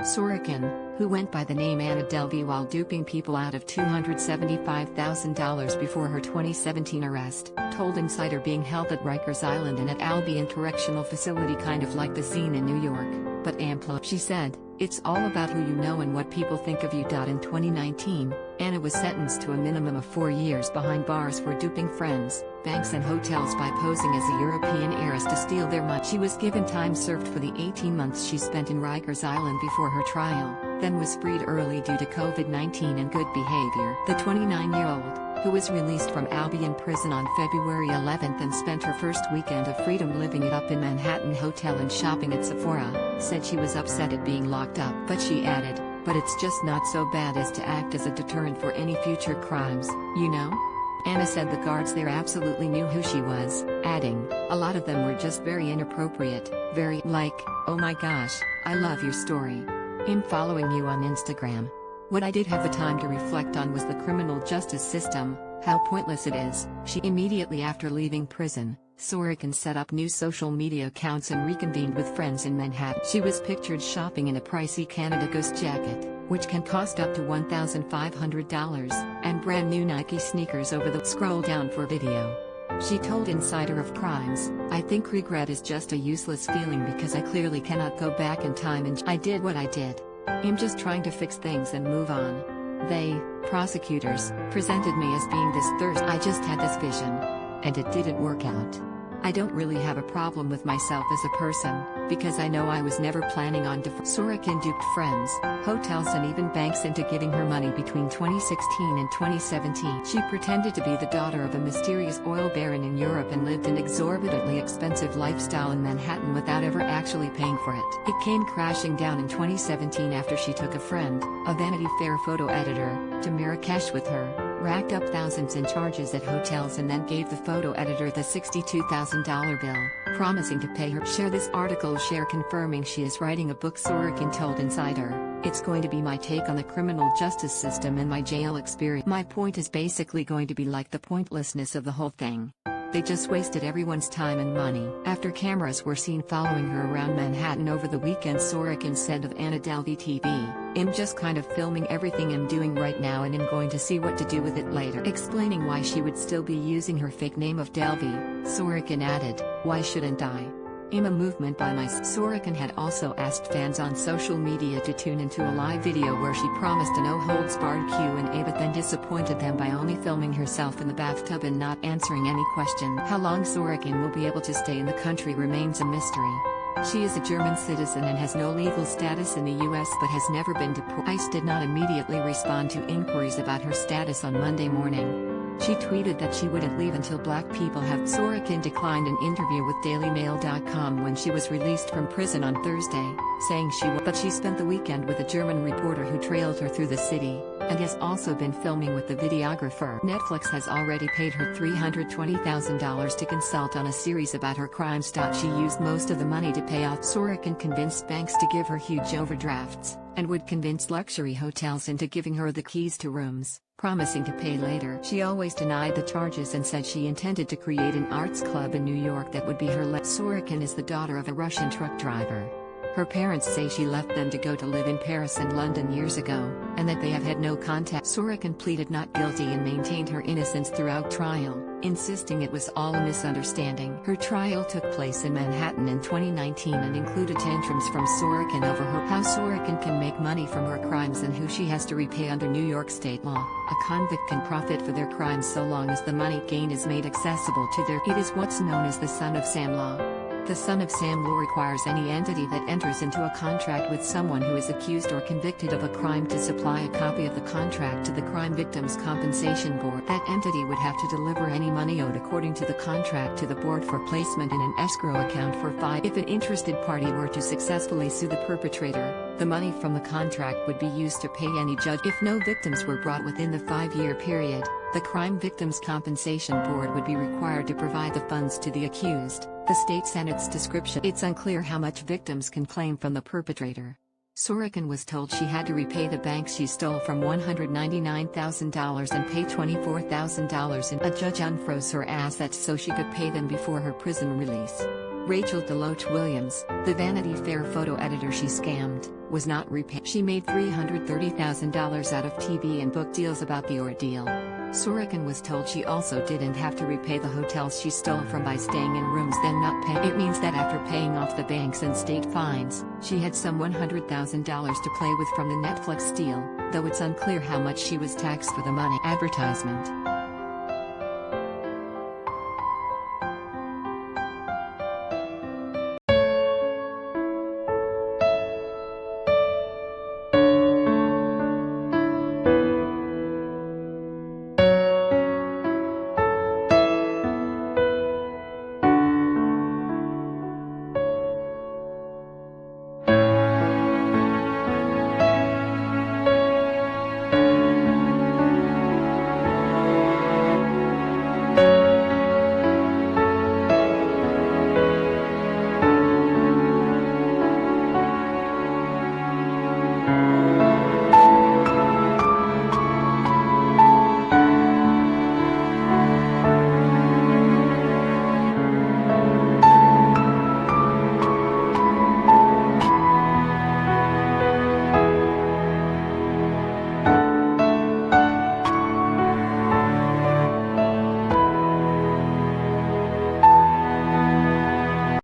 Sorokin, who went by the name Anna Delvey while duping people out of $275,000 before her 2017 arrest, told Insider being held at Rikers Island and at Albion Correctional Facility kind of like the scene in New York, but ampler. She said, "It's all about who you know and what people think of you." In 2019, Anna was sentenced to a minimum of 4 years behind bars for duping friends, banks and hotels by posing as a European heiress to steal their money. She was given time served for the 18 months she spent in Rikers Island before her trial, then was freed early due to COVID-19 and good behavior. The 29-year-old, who was released from Albion Prison on February 11 and spent her first weekend of freedom living it up in Manhattan hotel and shopping at Sephora, said she was upset at being locked up. But she added, "But it's just not so bad as to act as a deterrent for any future crimes, you know?" Anna said the guards there absolutely knew who she was, adding, "A lot of them were just very inappropriate, very like, oh my gosh, I love your story. I'm following you on Instagram. What I did have the time to reflect on was the criminal justice system, how pointless it is." She immediately after leaving prison, Sorokin set up new social media accounts and reconvened with friends in Manhattan. She was pictured shopping in a pricey Canada Goose jacket, which can cost up to $1,500, and brand new Nike sneakers over the scroll down for video. She told Insider of Crimes, "I think regret is just a useless feeling because I clearly cannot go back in time and I did what I did. I'm just trying to fix things and move on. They, prosecutors, presented me as being this thirst. I just had this vision. And it didn't work out. I don't really have a problem with myself as a person, because I know I was never planning on Sorokin duped friends, hotels and even banks into giving her money between 2016 and 2017. She pretended to be the daughter of a mysterious oil baron in Europe and lived an exorbitantly expensive lifestyle in Manhattan without ever actually paying for it. It came crashing down in 2017 after she took a friend, a Vanity Fair photo editor, to Marrakesh with her, racked up thousands in charges at hotels and then gave the photo editor the $62,000 bill, promising to pay her. Share this article. Share confirming she is writing a book. Sorokin told Insider, "It's going to be my take on the criminal justice system and my jail experience. My point is basically going to be like the pointlessness of the whole thing. They just wasted everyone's time and money." After cameras were seen following her around Manhattan over the weekend, Sorokin said of Anna Delvey TV, "I'm just kind of filming everything I'm doing right now and I'm going to see what to do with it later." Explaining why she would still be using her fake name of Delvey, Sorokin added, "Why shouldn't I? I'm a movement by myself." Sorokin had also asked fans on social media to tune into a live video where she promised a no-holds-barred Q&A but then disappointed them by only filming herself in the bathtub and not answering any questions. How long Sorokin will be able to stay in the country remains a mystery. She is a German citizen and has no legal status in the US but has never been deported. ICE did not immediately respond to inquiries about her status on Monday morning. She tweeted that she wouldn't leave until black people have. Sorokin declined an interview with DailyMail.com when she was released from prison on Thursday, saying she would. But she spent the weekend with a German reporter who trailed her through the city, and has also been filming with the videographer. Netflix has already paid her $320,000 to consult on a series about her crimes. She used most of the money to pay off. Sorokin convinced banks to give her huge overdrafts, and would convince luxury hotels into giving her the keys to rooms, promising to pay later. She always denied the charges and said she intended to create an arts club in New York that would be her. Sorokin is the daughter of a Russian truck driver. Her parents say she left them to go to live in Paris and London years ago, and that they have had no contact. Sorokin pleaded not guilty and maintained her innocence throughout trial, insisting it was all a misunderstanding. Her trial took place in Manhattan in 2019 and included tantrums from Sorokin over how Sorokin can make money from her crimes and who she has to repay under New York state law. A convict can profit for their crimes so long as the money gained is made accessible to their. It is what's known as the son of Sam law. The son of Sam law requires any entity that enters into a contract with someone who is accused or convicted of a crime to supply a copy of the contract to the Crime Victims Compensation Board. That entity would have to deliver any money owed according to the contract to the board for placement in an escrow account for 5. If an interested party were to successfully sue the perpetrator, the money from the contract would be used to pay any judge. If no victims were brought within the 5-year period, the Crime Victims Compensation Board would be required to provide the funds to the accused. The state Senate's description. It's unclear how much victims can claim from the perpetrator. Sorokin was told she had to repay the banks she stole from $199,000 and pay $24,000 in. A judge unfroze her assets so she could pay them before her prison release. Rachel DeLoach Williams, the Vanity Fair photo editor she scammed, was not repaid. She made $330,000 out of TV and book deals about the ordeal. Sorokin was told she also didn't have to repay the hotels she stole from by staying in rooms then not paying. It means that after paying off the banks and state fines, she had some $100,000 to play with from the Netflix deal, though it's unclear how much she was taxed for the money. Advertisement.